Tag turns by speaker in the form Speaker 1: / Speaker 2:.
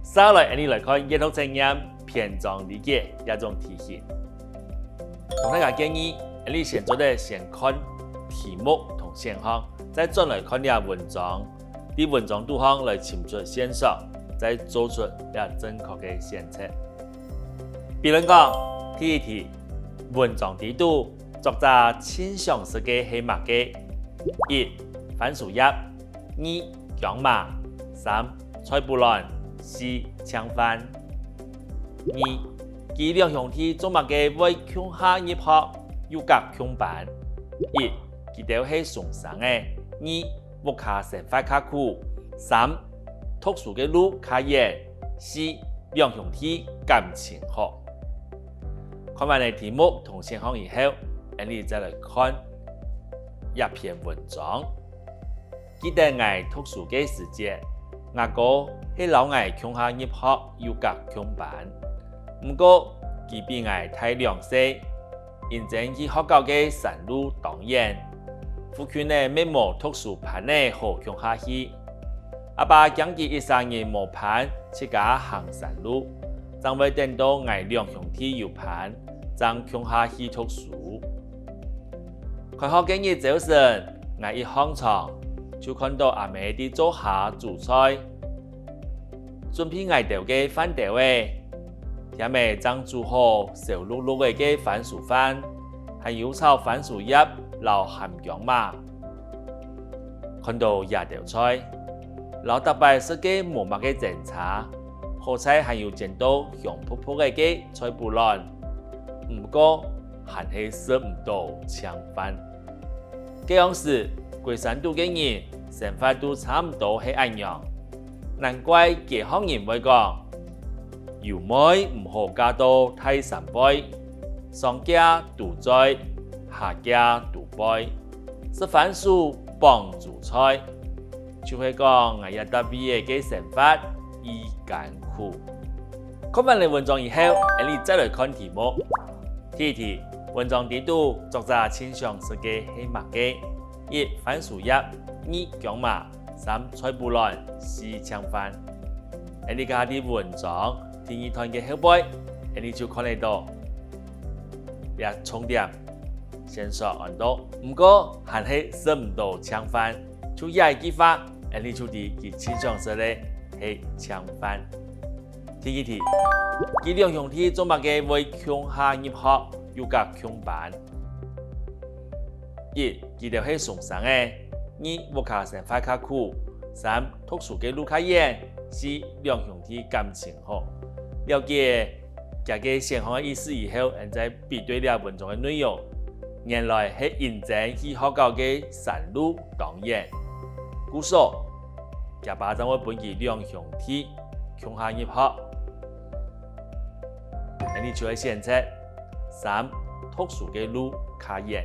Speaker 1: 稍来，你来看阅读经验篇章理解一种题型。同大家建议，你先做的先看题目同选项，再转来看下文章，伫文章度上来寻出线索，再做出正确的选择。比如讲，第一题，文章地图作者倾向是嘅係乜嘅？一、番薯葉；二、薑麻；三、菜脯卵；四、腸飯。二、佢兩兄弟做乜嘅會強下入學，又夾強班？一、佢哋係送生嘅；二、屋卡生活卡苦；三、讀書嘅路卡遠；四、兩兄弟感情好。看完了題目同選項以後，你再來看一篇文章。記得我讀書嘅時節，我哥係老我強下入學又夾強班，不過佢比我大2歲，認真去學校嘅山路當然，父親呢沒冇讀書班呢好強下去，阿爸講佢一生人冇班，自家行山路，將會等到我兩兄弟有班。將強下去讀書，開學今日早晨，我一上床就看到阿妹喺做下煮菜，準備挨到嘅飯碟誒，阿妹將煮好燒綠綠嘅番薯飯，還有炒番薯葉、撈鹹薑麻，看到一道菜，老特別是嘅無乜嘅偵查，好彩還有見到香撲撲嘅菜脯卵。不過，還係食唔到腸飯。這樣時，龜山島嘅人生活都差唔多係一樣。難怪其他人會講，油妹唔好加到太三倍，上家獨在，下家獨背。食番薯幫助菜，就會講我一特別嘅生活易艱苦。看完了文章以後，你再來看題目。第一題，文章地圖作者傾向是嘅係乜嘅？一、番薯葉；二、薑麻；三、菜脯卵；四、腸飯。你家啲文章第二段嘅後背，你就看得到一重點線索按到，不過還係食唔到腸飯，就一句話，你就知佢傾向是嘅係腸飯。第二題，佢兩兄弟做乜嘅會強下入學，又夾強班？一、佢哋係送生嘅；二、屋卡生活卡苦；三、讀書嘅路較遠；四、兩兄弟感情好。了解這個選項嘅意思以後，再比對了文章嘅內容，原來係認真去學校嘅山路當然。故所，這巴掌會本佢兩兄弟強下入學。你就會選擇三，讀書嘅路較遠。